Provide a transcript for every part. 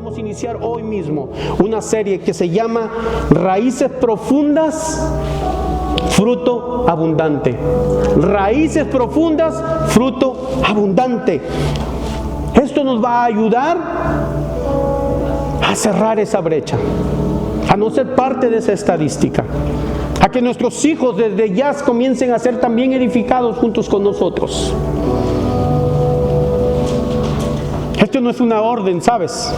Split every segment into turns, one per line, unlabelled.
vamos a iniciar hoy mismo una serie que se llama Raíces Profundas, Fruto Abundante. Raíces profundas, fruto abundante. Esto nos va a ayudar a cerrar esa brecha, a no ser parte de esa estadística, a que nuestros hijos desde ya comiencen a ser también edificados juntos con nosotros. Esto no es una orden, ¿sabes?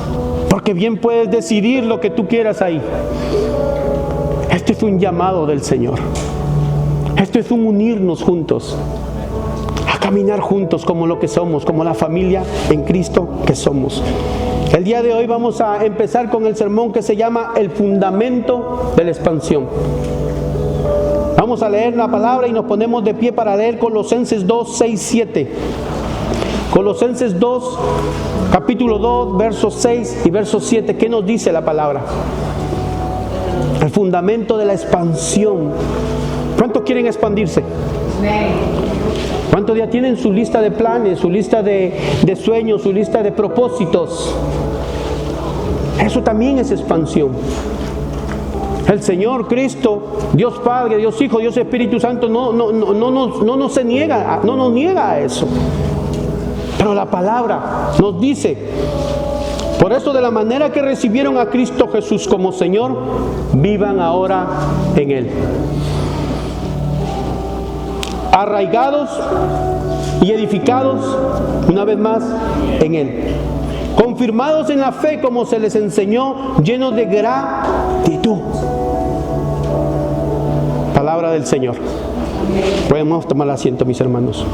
Porque bien puedes decidir lo que tú quieras ahí. Esto es un llamado del Señor. Esto es un unirnos juntos, a caminar juntos como lo que somos, como la familia en Cristo que somos. El día de hoy vamos a empezar con el sermón que se llama El Fundamento de la Expansión. Vamos a leer la palabra y nos ponemos de pie para leer Colosenses 2, 6, 7. Colosenses 2, capítulo 2, versos 6 y verso 7. ¿Qué nos dice la palabra? El fundamento de la expansión. ¿Cuántos quieren expandirse? ¿Cuántos ya tienen su lista de planes, su lista de sueños, su lista de propósitos? Eso también es expansión. El Señor Cristo, Dios Padre, Dios Hijo, Dios Espíritu Santo no nos niega a eso. Pero la palabra nos dice: por eso, de la manera que recibieron a Cristo Jesús como Señor, vivan ahora en Él, arraigados y edificados una vez más en Él, confirmados en la fe como se les enseñó, llenos de gratitud. Palabra del Señor. Podemos tomar asiento, mis hermanos.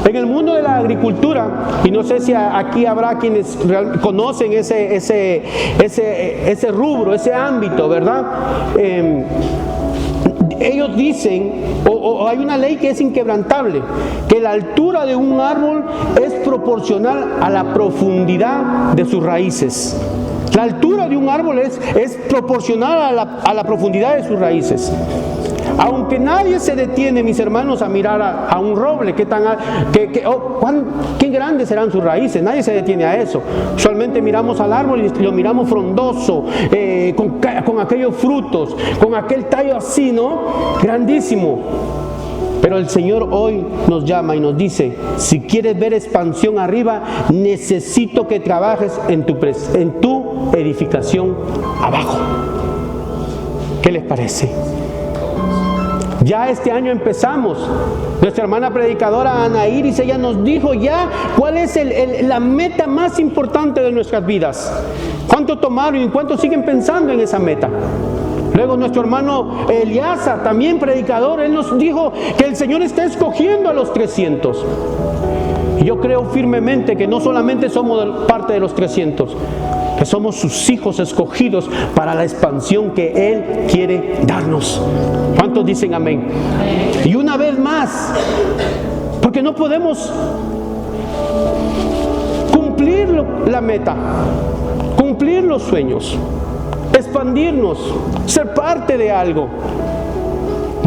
En el mundo de la agricultura, y no sé si aquí habrá quienes conocen ese rubro, ese ámbito, ¿verdad? Ellos dicen, o hay una ley que es inquebrantable, que la altura de un árbol es proporcional a la profundidad de sus raíces. La altura de un árbol es proporcional a la profundidad de sus raíces. Aunque nadie se detiene, mis hermanos, a mirar a un roble, qué grandes serán sus raíces, nadie se detiene a eso. Usualmente miramos al árbol y lo miramos frondoso, con aquellos frutos, con aquel tallo así, ¿no? Grandísimo. Pero el Señor hoy nos llama y nos dice: si quieres ver expansión arriba, necesito que trabajes en tu edificación abajo. ¿Qué les parece? Ya este año empezamos. Nuestra hermana predicadora Ana Iris, ella nos dijo ya cuál es la meta más importante de nuestras vidas. ¿Cuánto tomaron y cuánto siguen pensando en esa meta? Luego nuestro hermano Eliasa, también predicador, él nos dijo que el Señor está escogiendo a los 300. Y yo creo firmemente que no solamente somos parte de los 300, que somos sus hijos escogidos para la expansión que Él quiere darnos. ¿Cuántos dicen amén? Y una vez más, porque no podemos cumplir la meta, cumplir los sueños, expandirnos, ser parte de algo.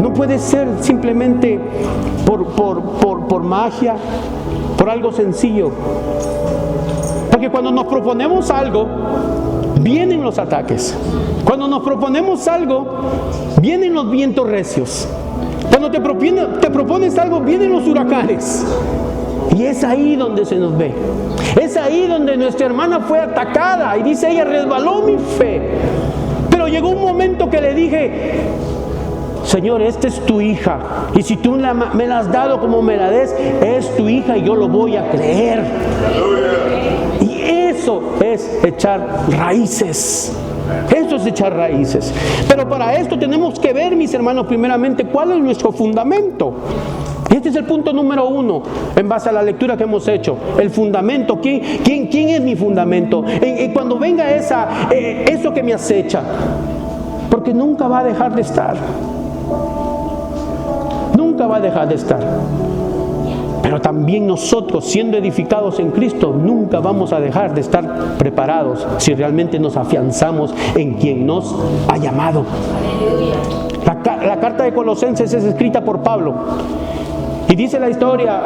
No puede ser simplemente por magia, por algo sencillo. Porque cuando nos proponemos algo, vienen los ataques. Cuando nos proponemos algo, vienen los vientos recios. Cuando te propones algo, vienen los huracanes. Y es ahí donde se nos ve. Es ahí donde nuestra hermana fue atacada. Y dice ella: resbaló mi fe. Pero llegó un momento que le dije: Señor, esta es tu hija. Y si tú me la has dado como me la des, es tu hija y yo lo voy a creer. Y eso es echar raíces. Eso es echar raíces. Pero para esto tenemos que ver, mis hermanos, primeramente, cuál es nuestro fundamento. Y este es el punto número 1, en base a la lectura que hemos hecho. El fundamento. ¿Quién es mi fundamento? Y cuando venga eso que me acecha, porque nunca va a dejar de estar. Nunca va a dejar de estar. Pero también nosotros, siendo edificados en Cristo, nunca vamos a dejar de estar preparados si realmente nos afianzamos en quien nos ha llamado. La carta de Colosenses es escrita por Pablo. Y dice la historia,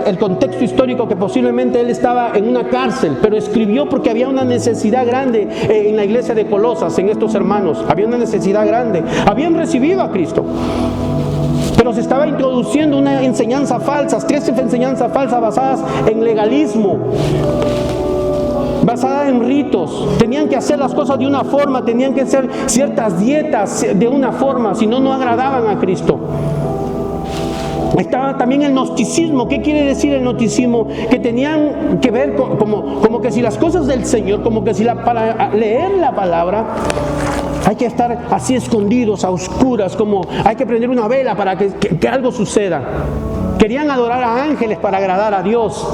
el contexto histórico, que posiblemente él estaba en una cárcel, pero escribió porque había una necesidad grande en la iglesia de Colosas, en estos hermanos. Había una necesidad grande. Habían recibido a Cristo, pero se estaba introduciendo una enseñanza falsa, 3 enseñanzas falsas basadas en legalismo, basada en ritos. Tenían que hacer las cosas de una forma, tenían que hacer ciertas dietas de una forma, si no, no agradaban a Cristo. Estaba también el gnosticismo. ¿Qué quiere decir el gnosticismo? Que tenían que ver como que si las cosas del Señor, como que si para leer la palabra hay que estar así escondidos, a oscuras, como hay que prender una vela para que algo suceda. Querían adorar a ángeles para agradar a Dios.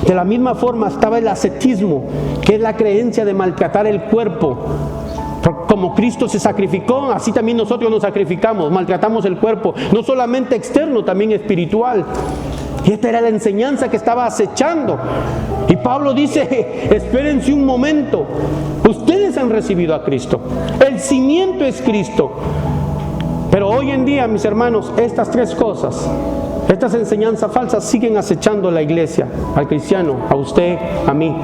De la misma forma estaba el ascetismo, que es la creencia de maltratar el cuerpo. Como Cristo se sacrificó, así también nosotros nos sacrificamos, maltratamos el cuerpo, no solamente externo, también espiritual. Y esta era la enseñanza que estaba acechando. Y Pablo dice, espérense un momento, ustedes han recibido a Cristo, el cimiento es Cristo. Pero hoy en día, mis hermanos, estas 3 cosas, estas enseñanzas falsas siguen acechando a la iglesia, al cristiano, a usted, a mí.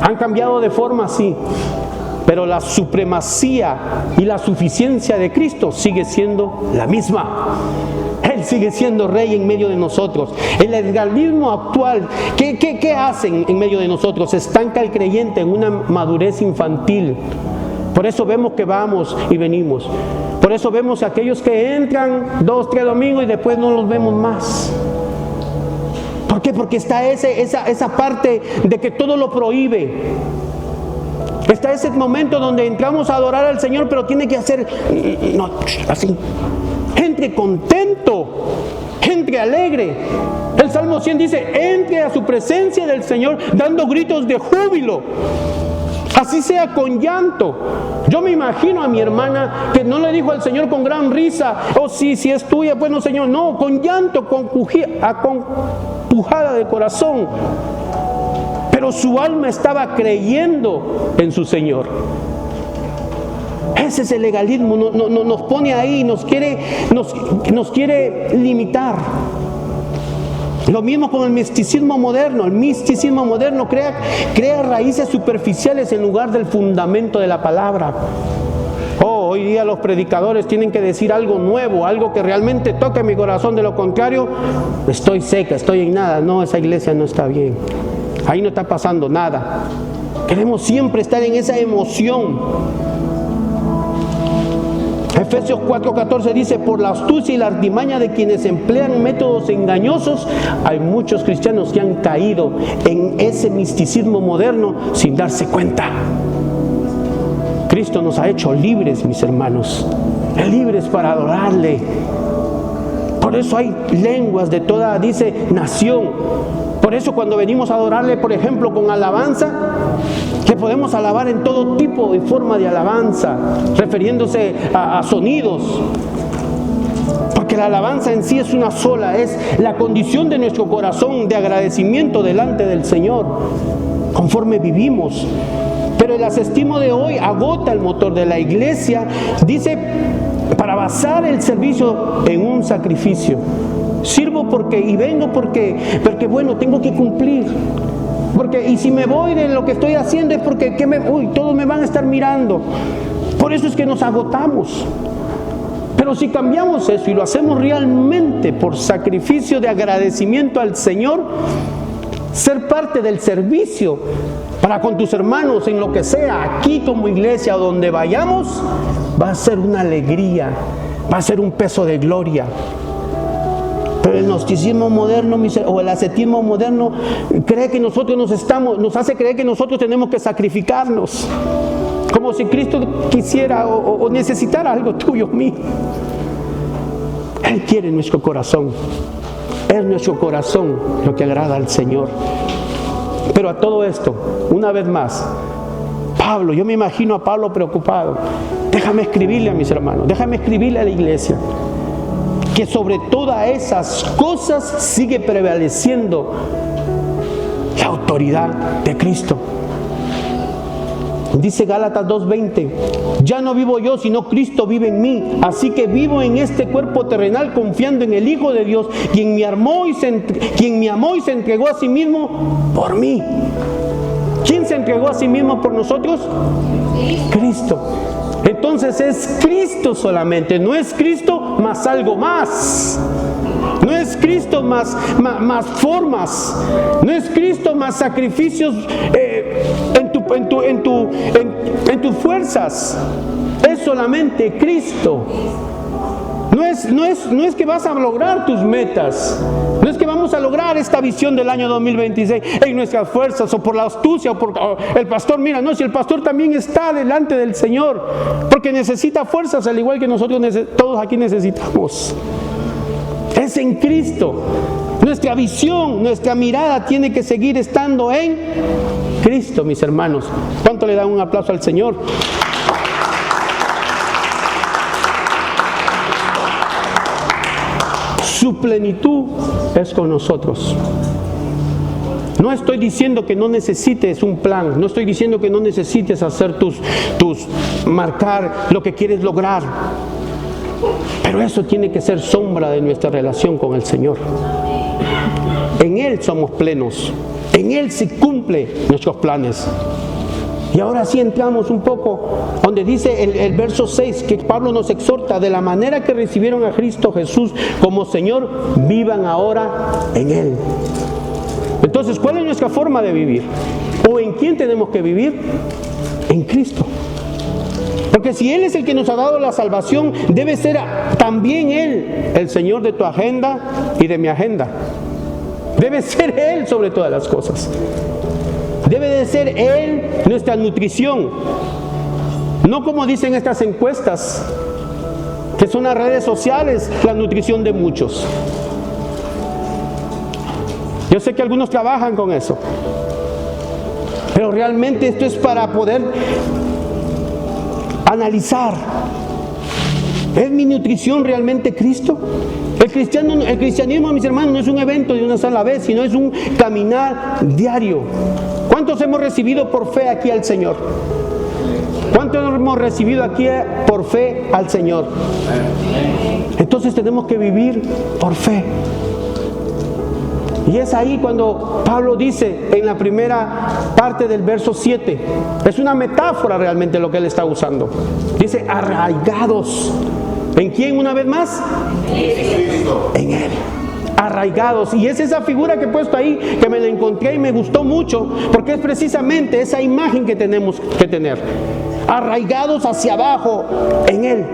Han cambiado de forma, sí, pero la supremacía y la suficiencia de Cristo sigue siendo la misma. Él sigue siendo rey en medio de nosotros. El legalismo actual, ¿qué hacen en medio de nosotros? Estanca al creyente en una madurez infantil. Por eso vemos que vamos y venimos. Por eso vemos a aquellos que entran 2, 3 domingos y después no los vemos más. ¿Por qué? Porque está esa parte de que todo lo prohíbe. Está ese momento donde entramos a adorar al Señor, pero tiene que hacer así. Entre contento, entre alegre. El Salmo 100 dice, entre a su presencia del Señor dando gritos de júbilo. Así sea con llanto. Yo me imagino a mi hermana que no le dijo al Señor con gran risa, oh sí, si es tuya, pues no, Señor. No, con llanto, con pujada de corazón. Pero su alma estaba creyendo en su Señor. Ese es el legalismo, nos pone ahí, nos quiere limitar. Lo mismo con el misticismo moderno. El misticismo moderno crea raíces superficiales en lugar del fundamento de la palabra. Hoy día los predicadores tienen que decir algo nuevo, algo que realmente toque mi corazón. De lo contrario, estoy seca, estoy en nada. No, esa iglesia no está bien. Ahí no está pasando nada. Queremos siempre estar en esa emoción. Efesios 4:14 dice, por la astucia y la artimaña de quienes emplean métodos engañosos, hay muchos cristianos que han caído en ese misticismo moderno sin darse cuenta. Cristo nos ha hecho libres, mis hermanos, libres para adorarle. Por eso hay lenguas de toda, dice, nación. Por eso cuando venimos a adorarle, por ejemplo, con alabanza, que podemos alabar en todo tipo y forma de alabanza, refiriéndose a sonidos. Porque la alabanza en sí es una sola, es la condición de nuestro corazón de agradecimiento delante del Señor, conforme vivimos. Pero el ascetismo de hoy agota el motor de la iglesia, dice, para basar el servicio en un sacrificio. Sirvo y vengo porque bueno, tengo que cumplir. Y si me voy de lo que estoy haciendo es porque todos me van a estar mirando. Por eso es que nos agotamos. Pero si cambiamos eso y lo hacemos realmente por sacrificio de agradecimiento al Señor, ser parte del servicio para con tus hermanos en lo que sea, aquí como iglesia o donde vayamos, va a ser una alegría, va a ser un peso de gloria. Pero el gnosticismo moderno o el ascetismo moderno cree que nos hace creer que nosotros tenemos que sacrificarnos, como si Cristo quisiera o necesitara algo tuyo, mío. Él quiere nuestro corazón. Es nuestro corazón lo que agrada al Señor. Pero a todo esto, una vez más, Pablo, yo me imagino a Pablo preocupado. Déjame escribirle a mis hermanos, déjame escribirle a la iglesia, que sobre todas esas cosas sigue prevaleciendo la autoridad de Cristo. Dice Gálatas 2:20, ya no vivo yo, sino Cristo vive en mí. Así que vivo en este cuerpo terrenal confiando en el Hijo de Dios, quien me amó y se entregó a sí mismo por mí. ¿Quién se entregó a sí mismo por nosotros? Cristo. Entonces es Cristo solamente, no es Cristo más algo más. No es Cristo más formas, no es Cristo más sacrificios en tus fuerzas. Es solamente Cristo. No es que vas a lograr tus metas. No es que vamos a lograr esta visión del año 2026 en nuestras fuerzas o por la astucia o por el pastor. Mira, no, si el pastor también está delante del Señor, porque necesita fuerzas al igual que nosotros todos aquí necesitamos. Es en Cristo. Nuestra visión, nuestra mirada tiene que seguir estando en Cristo, mis hermanos. ¿Cuánto le dan un aplauso al Señor? Su plenitud es con nosotros. No estoy diciendo que no necesites un plan, no estoy diciendo que no necesites hacer marcar lo que quieres lograr. Pero eso tiene que ser sombra de nuestra relación con el Señor. En Él somos plenos. En Él se cumplen nuestros planes. Y ahora sí entramos un poco donde dice el verso 6 que Pablo nos exhorta: de la manera que recibieron a Cristo Jesús como Señor, vivan ahora en Él. Entonces, ¿cuál es nuestra forma de vivir? ¿O en quién tenemos que vivir? En Cristo. Porque si Él es el que nos ha dado la salvación, debe ser también Él el Señor de tu agenda y de mi agenda. Debe ser Él sobre todas las cosas. Debe de ser Él nuestra nutrición. No como dicen estas encuestas, que son las redes sociales, la nutrición de muchos. Yo sé que algunos trabajan con eso. Pero realmente esto es para poder analizar: ¿es mi nutrición realmente Cristo? El cristianismo, mis hermanos, no es un evento de una sola vez, sino es un caminar diario. ¿Cuántos hemos recibido por fe aquí al Señor? ¿Cuántos hemos recibido aquí por fe al Señor? Entonces tenemos que vivir por fe. Y es ahí cuando Pablo dice en la primera parte del verso 7, es una metáfora realmente lo que él está usando. Dice: arraigados. ¿En quién una vez más? En Él. Arraigados. Y es esa figura que he puesto ahí, que me la encontré y me gustó mucho, porque es precisamente esa imagen que tenemos que tener. Arraigados hacia abajo en Él.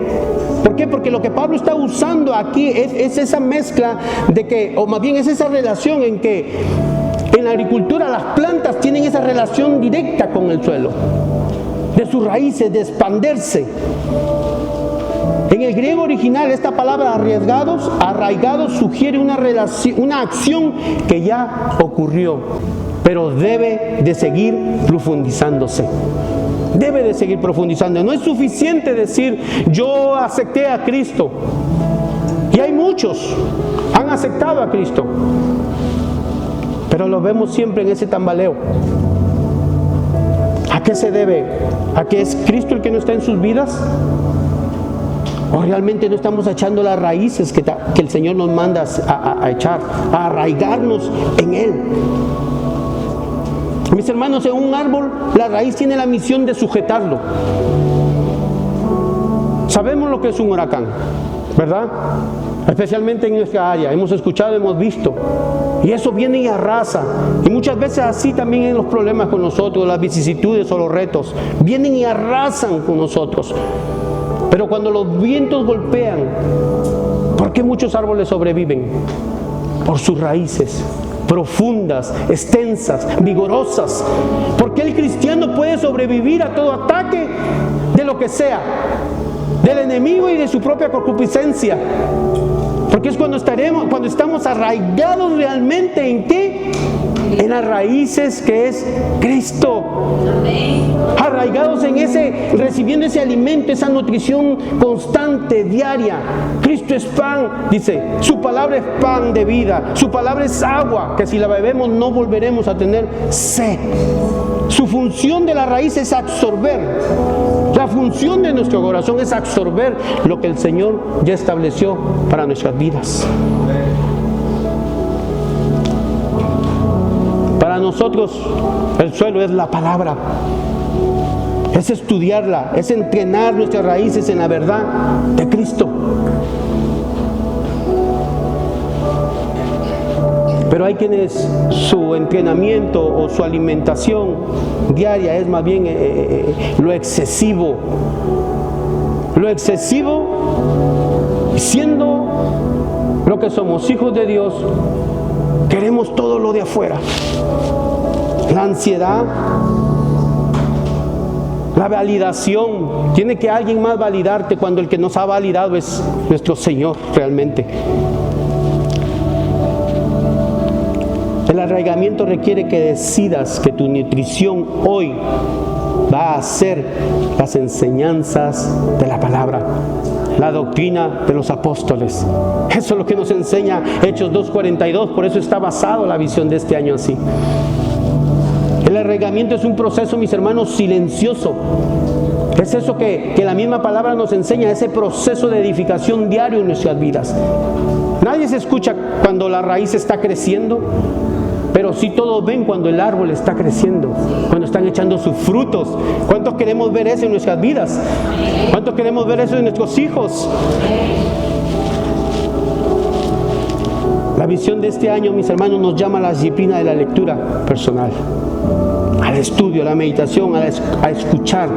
¿Por qué? Porque lo que Pablo está usando aquí es esa mezcla de que, o más bien es esa relación en que en la agricultura las plantas tienen esa relación directa con el suelo, de sus raíces, de expandirse. En el griego original, esta palabra arraigados sugiere una acción que ya ocurrió, pero debe de seguir profundizándose. Debe de seguir profundizando. No es suficiente decir: yo acepté a Cristo. Y hay muchos han aceptado a Cristo, pero lo vemos siempre en ese tambaleo. ¿A qué se debe? ¿A que es Cristo el que no está en sus vidas? ¿O realmente no estamos echando las raíces que el Señor nos manda a echar, a arraigarnos en Él? Mis hermanos, en un árbol la raíz tiene la misión de sujetarlo. Sabemos lo que es un huracán, ¿verdad? Especialmente en nuestra área, hemos escuchado, hemos visto. Y eso viene y arrasa. Y muchas veces así también en los problemas con nosotros, las vicisitudes o los retos, vienen y arrasan con nosotros. Pero cuando los vientos golpean, ¿por qué muchos árboles sobreviven? Por sus raíces profundas, extensas, vigorosas. ¿Por qué el cristiano puede sobrevivir a todo ataque de lo que sea? Del enemigo y de su propia concupiscencia. Porque es cuando estamos arraigados realmente ¿en qué? En las raíces que es Cristo. Arraigados en recibiendo ese alimento, esa nutrición constante, diaria. Cristo es pan, dice. Su palabra es pan de vida. Su palabra es agua, que si la bebemos no volveremos a tener sed. Su función de la raíz es absorber. La función de nuestro corazón es absorber lo que el Señor ya estableció para nuestras vidas. Para nosotros el suelo es la palabra. Es estudiarla, es entrenar nuestras raíces en la verdad de Cristo. Pero hay quienes su entrenamiento o su alimentación diaria es más bien lo excesivo. Lo excesivo, siendo lo que somos, hijos de Dios, queremos todo lo de afuera. La ansiedad, la validación. Tiene que alguien más validarte cuando el que nos ha validado es nuestro Señor realmente. El arraigamiento requiere que decidas que tu nutrición hoy va a ser las enseñanzas de la palabra, la doctrina de los apóstoles. Eso es lo que nos enseña Hechos 2:42, por eso está basado la visión de este año así. El arraigamiento es un proceso, mis hermanos, silencioso. Es eso que la misma palabra nos enseña, ese proceso de edificación diario en nuestras vidas. Nadie se escucha cuando la raíz está creciendo, pero sí todos ven cuando el árbol está creciendo, cuando están echando sus frutos. ¿Cuántos queremos ver eso en nuestras vidas? ¿Cuántos queremos ver eso en nuestros hijos? La visión de este año, mis hermanos, nos llama a la disciplina de la lectura personal, al estudio, a la meditación, a escuchar,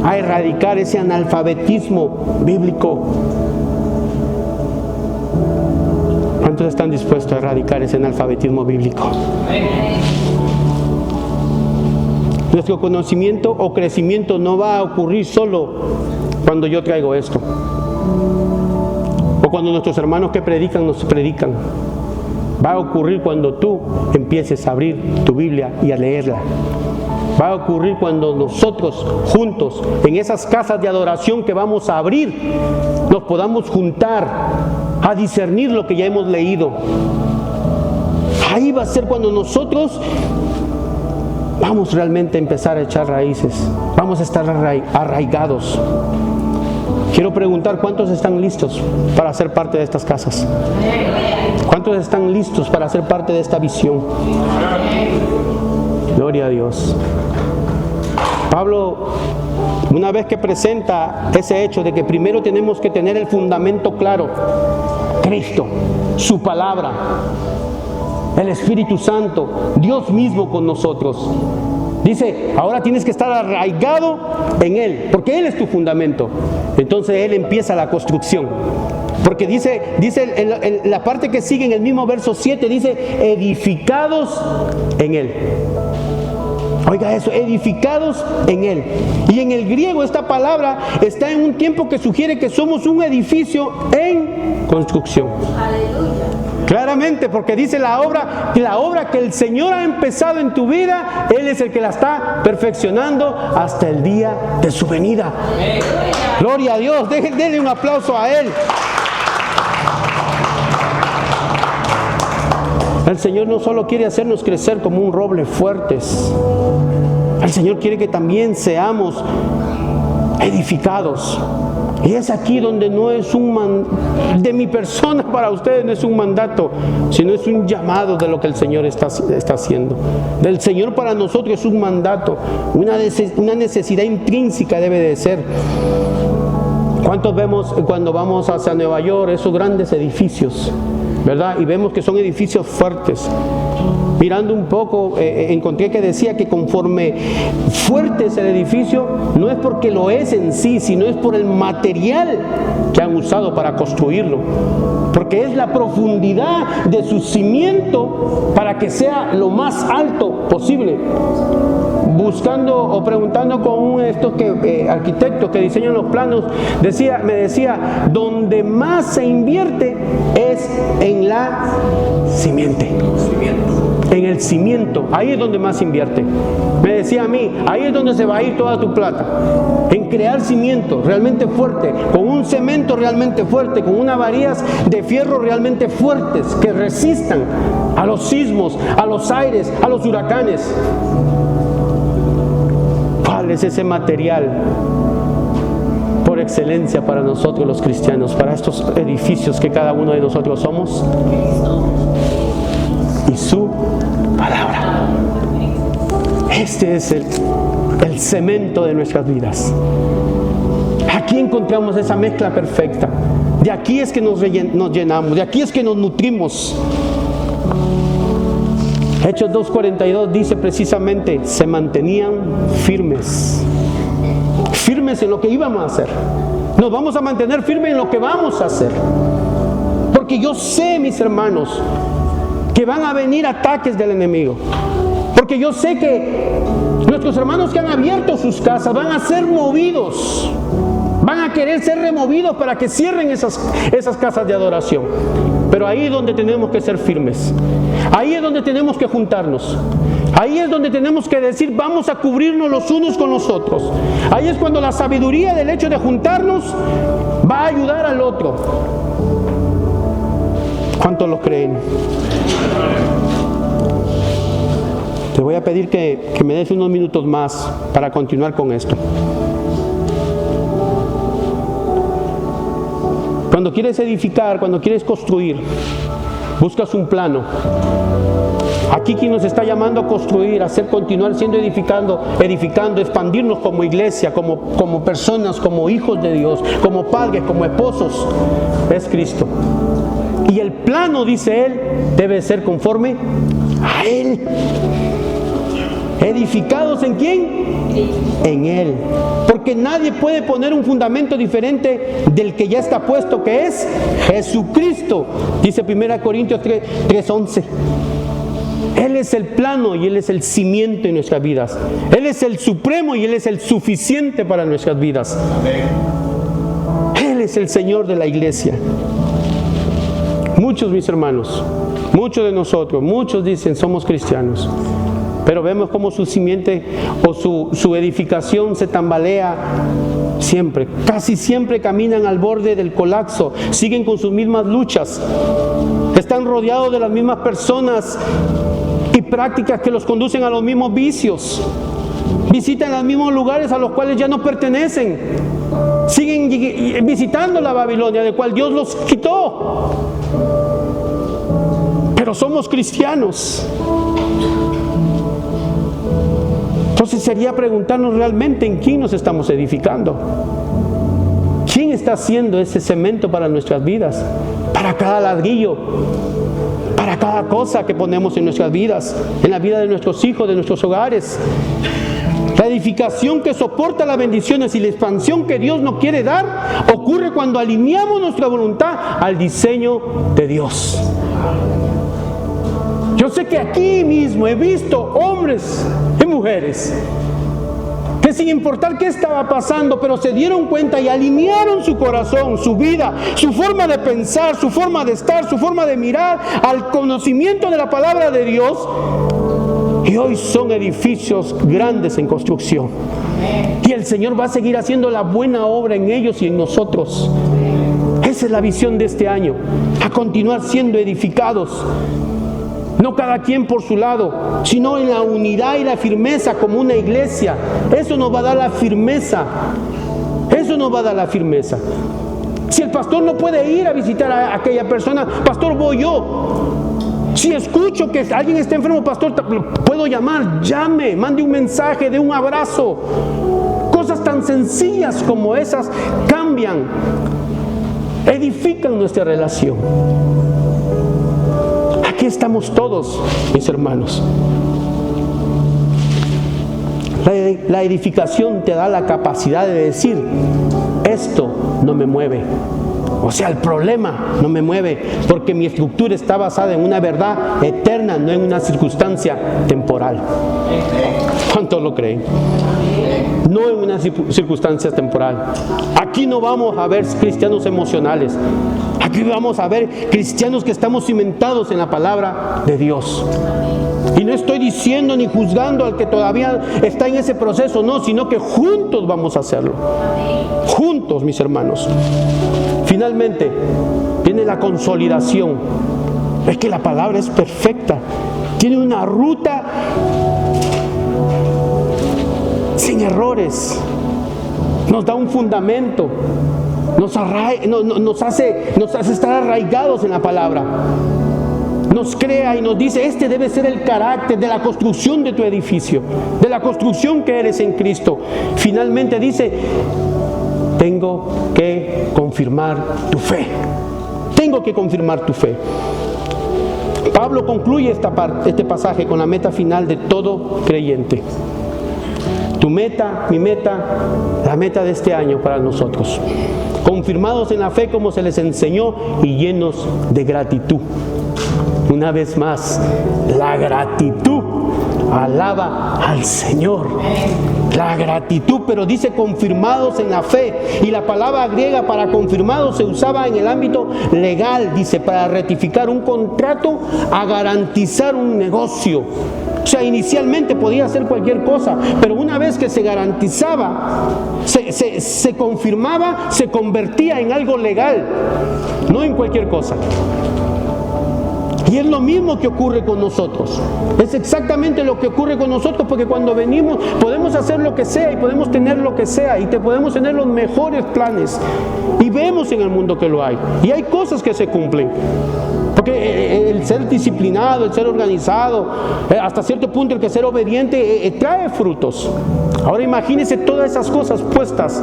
a erradicar ese analfabetismo bíblico. ¿Cuántos están dispuestos a erradicar ese analfabetismo bíblico? Nuestro conocimiento o crecimiento no va a ocurrir solo cuando yo traigo esto, o cuando nuestros hermanos que predican nos predican. Va a ocurrir cuando tú empieces a abrir tu Biblia y a leerla. Va a ocurrir cuando nosotros juntos, en esas casas de adoración que vamos a abrir, nos podamos juntar a discernir lo que ya hemos leído. Ahí va a ser cuando nosotros vamos realmente a empezar a echar raíces. Vamos a estar arraigados. Quiero preguntar, ¿cuántos están listos para ser parte de estas casas? ¿Cuántos están listos para ser parte de esta visión? Gloria a Dios. Pablo, una vez que presenta ese hecho de que primero tenemos que tener el fundamento claro, Cristo, su palabra, el Espíritu Santo, Dios mismo con nosotros. Dice, ahora tienes que estar arraigado en Él, porque Él es tu fundamento. Entonces Él empieza la construcción. Porque dice en la parte que sigue en el mismo verso 7, dice, edificados en Él. Oiga eso, edificados en Él. Y en el griego esta palabra está en un tiempo que sugiere que somos un edificio en construcción. Aleluya. Claramente, porque dice la obra que el Señor ha empezado en tu vida, Él es el que la está perfeccionando hasta el día de su venida. Gloria a Dios, denle un aplauso a Él. El Señor no solo quiere hacernos crecer como un roble fuertes, el Señor quiere que también seamos edificados. Y es aquí donde no es de mi persona para ustedes, no es un mandato, sino es un llamado de lo que el Señor está haciendo. Del Señor para nosotros es un mandato, una necesidad intrínseca debe de ser. ¿Cuántos vemos cuando vamos hacia Nueva York esos grandes edificios, verdad? Y vemos que son edificios fuertes. Mirando un poco, encontré que decía que conforme fuerte es el edificio, no es porque lo es en sí, sino es por el material que han usado para construirlo. Porque es la profundidad de su cimiento para que sea lo más alto posible. Buscando o preguntando con estos arquitectos que diseñan los planos, me decía, donde más se invierte es en la simiente. En el cimiento, ahí es donde más se invierte. Me decía a mí, ahí es donde se va a ir toda tu plata, en crear cimiento realmente fuerte, con un cemento realmente fuerte, con unas varillas de fierro realmente fuertes que resistan a los sismos, a los aires, a los huracanes. es ese material por excelencia para nosotros los cristianos, para estos edificios que cada uno de nosotros somos, y su palabra. Este es el cemento de nuestras vidas. Aquí encontramos esa mezcla perfecta. De aquí es que nos llenamos, de aquí es que nos nutrimos. Hechos 2:42 dice precisamente, se mantenían firmes. Firmes en lo que íbamos a hacer. Nos vamos a mantener firmes en lo que vamos a hacer. Porque yo sé, mis hermanos, que van a venir ataques del enemigo. Porque yo sé que nuestros hermanos que han abierto sus casas van a ser movidos. Van a querer ser removidos para que cierren esas casas de adoración. Pero ahí es donde tenemos que ser firmes. Ahí es donde tenemos que juntarnos. Ahí es donde tenemos que decir, vamos a cubrirnos los unos con los otros. Ahí es cuando la sabiduría del hecho de juntarnos va a ayudar al otro. ¿Cuántos lo creen? Te voy a pedir que me des unos minutos más para continuar con esto. Cuando quieres edificar, cuando quieres construir, buscas un plano. Aquí quien nos está llamando a construir, a hacer continuar siendo edificando, expandirnos como iglesia, como personas, como hijos de Dios, como padres, como esposos, es Cristo. Y el plano, dice Él, debe ser conforme a Él. ¿Edificados en quién? En Él. Porque nadie puede poner un fundamento diferente del que ya está puesto, que es Jesucristo. Dice 1 Corintios 3:11. Él es el plano y Él es el cimiento en nuestras vidas. Él es el supremo y Él es el suficiente para nuestras vidas. Él es el Señor de la iglesia. Muchos, mis hermanos, muchos de nosotros, muchos dicen somos cristianos, pero vemos cómo su simiente o su edificación se tambalea siempre. Casi siempre caminan al borde del colapso, siguen con sus mismas luchas, están rodeados de las mismas personas y prácticas que los conducen a los mismos vicios. Visitan los mismos lugares a los cuales ya no pertenecen. Siguen visitando la Babilonia, de cual Dios los quitó. Pero somos cristianos. Entonces sería preguntarnos realmente en quién nos estamos edificando. ¿Quién está haciendo ese cemento para nuestras vidas? Para cada ladrillo, para cada cosa que ponemos en nuestras vidas, en la vida de nuestros hijos, de nuestros hogares. La edificación que soporta las bendiciones y la expansión que Dios nos quiere dar ocurre cuando alineamos nuestra voluntad al diseño de Dios. Yo sé que aquí mismo he visto hombres y mujeres que sin importar qué estaba pasando, pero se dieron cuenta y alinearon su corazón, su vida, su forma de pensar, su forma de estar, su forma de mirar al conocimiento de la palabra de Dios. Y hoy son edificios grandes en construcción. Y el Señor va a seguir haciendo la buena obra en ellos y en nosotros. Esa es la visión de este año, a continuar siendo edificados. No cada quien por su lado, sino en la unidad y la firmeza como una iglesia. Eso nos va a dar la firmeza. Eso nos va a dar la firmeza. Si el pastor no puede ir a visitar a aquella persona, pastor, voy yo. Si escucho que alguien está enfermo, pastor, puedo llamar, llame, mande un mensaje, dé un abrazo. Cosas tan sencillas como esas cambian, edifican nuestra relación. Aquí estamos todos, mis hermanos. La edificación te da la capacidad de decir, esto no me mueve. O sea, el problema no me mueve, porque mi estructura está basada en una verdad eterna, no en una circunstancia temporal. ¿Cuántos lo creen? No en una circunstancia temporal. Aquí no vamos a ver cristianos emocionales. Aquí vamos a ver cristianos que estamos cimentados en la palabra de Dios. Y no estoy diciendo ni juzgando al que todavía está en ese proceso, no, sino que juntos vamos a hacerlo. Juntos, mis hermanos. Finalmente, viene la consolidación. Es que la palabra es perfecta. Tiene una ruta sin errores. Nos da un fundamento. Nos hace estar arraigados en la palabra. Nos crea y nos dice, este debe ser el carácter de la construcción de tu edificio, de la construcción que eres en Cristo. Finalmente dice, tengo que confirmar tu fe. Tengo que confirmar tu fe. Pablo concluye este pasaje con la meta final de todo creyente. Tu meta, mi meta, la meta de este año para nosotros. Confirmados en la fe como se les enseñó y llenos de gratitud. Una vez más, la gratitud alaba al Señor. La gratitud, pero dice confirmados en la fe. Y la palabra griega para confirmados se usaba en el ámbito legal, dice, para ratificar un contrato, a garantizar un negocio. O sea, inicialmente podía hacer cualquier cosa, pero una vez que se garantizaba, se confirmaba, se convertía en algo legal, no en cualquier cosa. Y es lo mismo que ocurre con nosotros. Es exactamente lo que ocurre con nosotros, porque cuando venimos podemos hacer lo que sea y podemos tener lo que sea y podemos tener los mejores planes. Y vemos en el mundo que lo hay. Y hay cosas que se cumplen. Porque el ser disciplinado, el ser organizado, hasta cierto punto el que ser obediente trae frutos. Ahora imagínese todas esas cosas puestas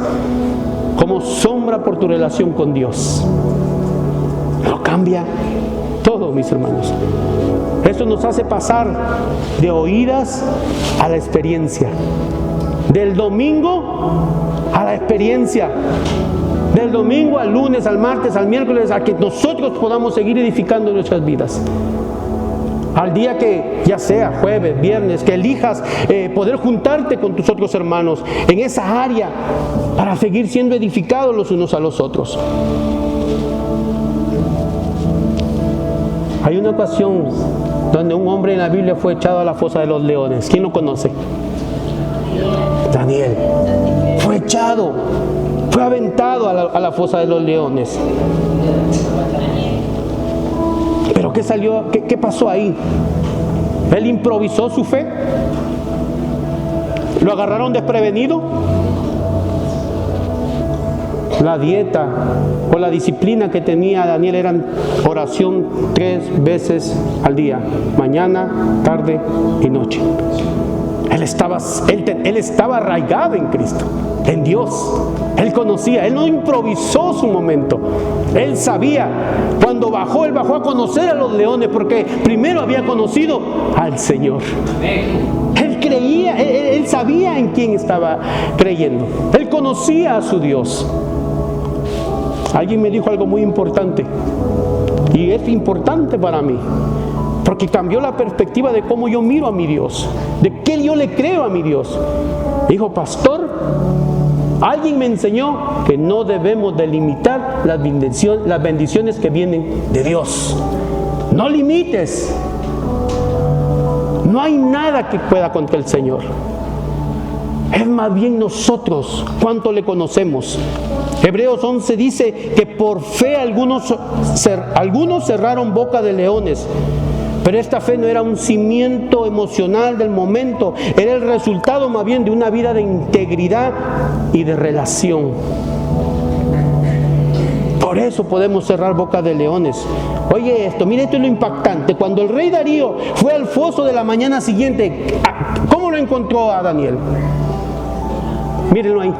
como sombra por tu relación con Dios. Lo cambia todo, mis hermanos. Esto nos hace pasar de oídas a la experiencia, del domingo a la experiencia, del domingo al lunes, al martes, al miércoles, a que nosotros podamos seguir edificando nuestras vidas. Al día que ya sea jueves, viernes, que elijas poder juntarte con tus otros hermanos en esa área para seguir siendo edificados los unos a los otros. Hay una ocasión donde un hombre en la Biblia fue echado a la fosa de los leones. ¿Quién lo conoce? Daniel. Fue echado, fue aventado a la fosa de los leones. ¿Pero qué salió? ¿Qué pasó ahí? ¿Él improvisó su fe? ¿Lo agarraron desprevenido? La dieta o la disciplina que tenía Daniel eran oración 3 veces al día, mañana, tarde y noche. Él estaba arraigado en Cristo, en Dios. Él conocía, él no improvisó su momento. Él sabía, cuando bajó, él bajó a conocer a los leones, porque primero había conocido al Señor. Él creía, él sabía en quién estaba creyendo. Él conocía a su Dios. Alguien me dijo algo muy importante, y es importante para mí, porque cambió la perspectiva de cómo yo miro a mi Dios, de qué yo le creo a mi Dios. Dijo, pastor, alguien me enseñó que no debemos delimitar las bendiciones que vienen de Dios. No limites. No hay nada que pueda contra el Señor. Es más bien nosotros cuánto le conocemos. Hebreos 11 dice que por fe algunos cerraron boca de leones, pero esta fe no era un cimiento emocional del momento, era el resultado más bien de una vida de integridad y de relación. Por eso podemos cerrar boca de leones. Oye esto, mire, esto es lo impactante. Cuando el rey Darío fue al foso de la mañana siguiente, ¿cómo lo encontró a Daniel? Mírenlo ahí,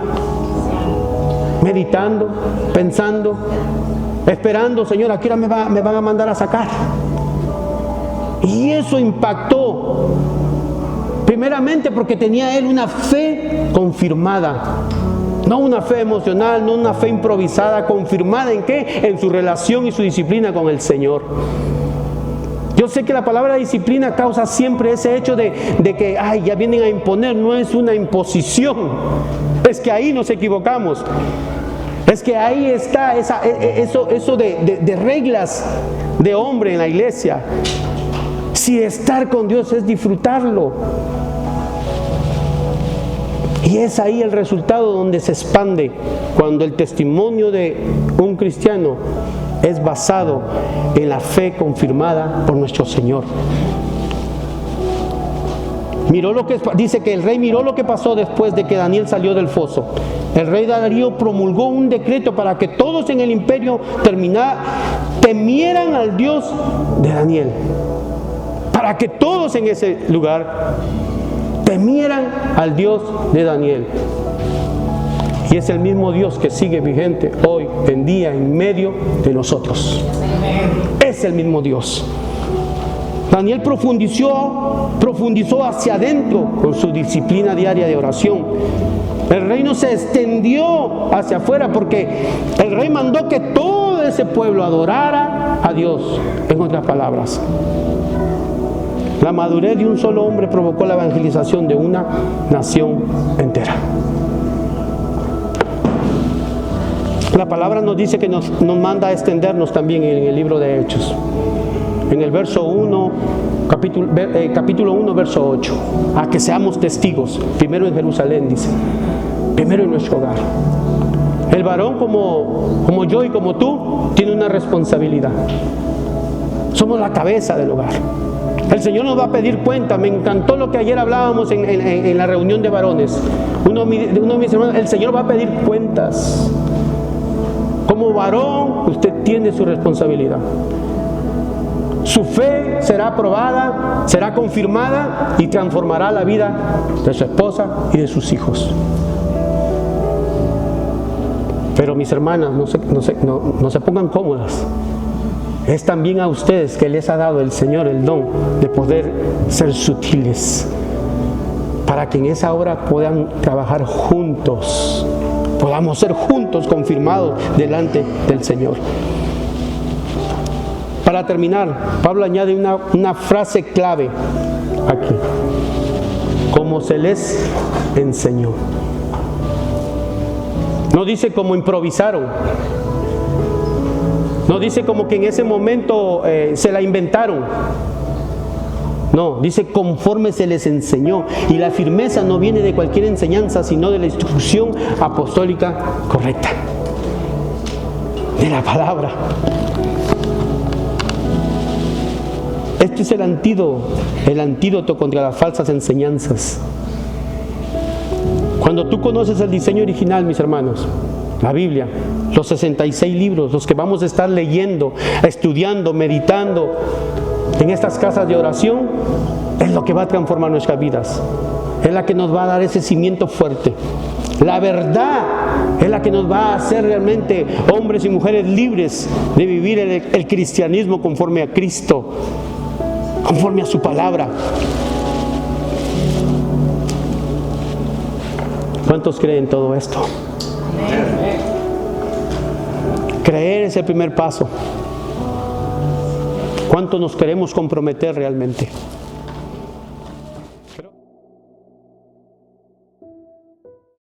meditando, pensando, esperando, Señor, ¿a qué hora me van a mandar a sacar? Y eso impactó, primeramente porque tenía él una fe confirmada, no una fe emocional, no una fe improvisada, confirmada ¿en qué? En su relación y su disciplina con el Señor. Yo sé que la palabra disciplina causa siempre ese hecho de que ya vienen a imponer. No es una imposición, es que ahí nos equivocamos. Es que ahí está eso de reglas de hombre en la iglesia. Si estar con Dios es disfrutarlo. Y es ahí el resultado donde se expande cuando el testimonio de un cristiano es basado en la fe confirmada por nuestro Señor. Dice que el rey miró lo que pasó después de que Daniel salió del foso. El rey Darío promulgó un decreto para que todos en el imperio temieran al Dios de Daniel. Para que todos en ese lugar temieran al Dios de Daniel. Y es el mismo Dios que sigue vigente hoy en día en medio de nosotros. Es el mismo Dios. Daniel profundizó hacia adentro con su disciplina diaria de oración. El reino se extendió hacia afuera porque el rey mandó que todo ese pueblo adorara a Dios. En otras palabras, la madurez de un solo hombre provocó la evangelización de una nación entera. La palabra nos dice que nos manda a extendernos también en el libro de Hechos. En el verso 1, capítulo 1, verso 8, a que seamos testigos, primero en Jerusalén, dice, primero en nuestro hogar. El varón como yo y como tú tiene una responsabilidad. Somos la cabeza del hogar. El Señor nos va a pedir cuenta. Me encantó lo que ayer hablábamos en la reunión de varones. Uno de mis hermanos, el Señor va a pedir cuentas. Como varón, usted tiene su responsabilidad. Su fe será aprobada, será confirmada y transformará la vida de su esposa y de sus hijos. Pero mis hermanas, no se pongan cómodas. Es también a ustedes que les ha dado el Señor el don de poder ser sutiles, para que en esa hora puedan trabajar juntos, podamos ser juntos confirmados delante del Señor. Para terminar, Pablo añade una frase clave aquí: como se les enseñó. No dice como improvisaron, no dice como que en ese momento se la inventaron. No, dice conforme se les enseñó. Y la firmeza no viene de cualquier enseñanza, sino de la instrucción apostólica correcta, de la palabra. Este es el antídoto contra las falsas enseñanzas. Cuando tú conoces el diseño original, mis hermanos, la Biblia, los 66 libros, los que vamos a estar leyendo, estudiando, meditando en estas casas de oración, es lo que va a transformar nuestras vidas. Es la que nos va a dar ese cimiento fuerte. La verdad es la que nos va a hacer realmente hombres y mujeres libres de vivir el cristianismo conforme a Cristo, conforme a su palabra. ¿Cuántos creen todo esto? Creer es el primer paso. ¿Cuánto nos queremos comprometer realmente?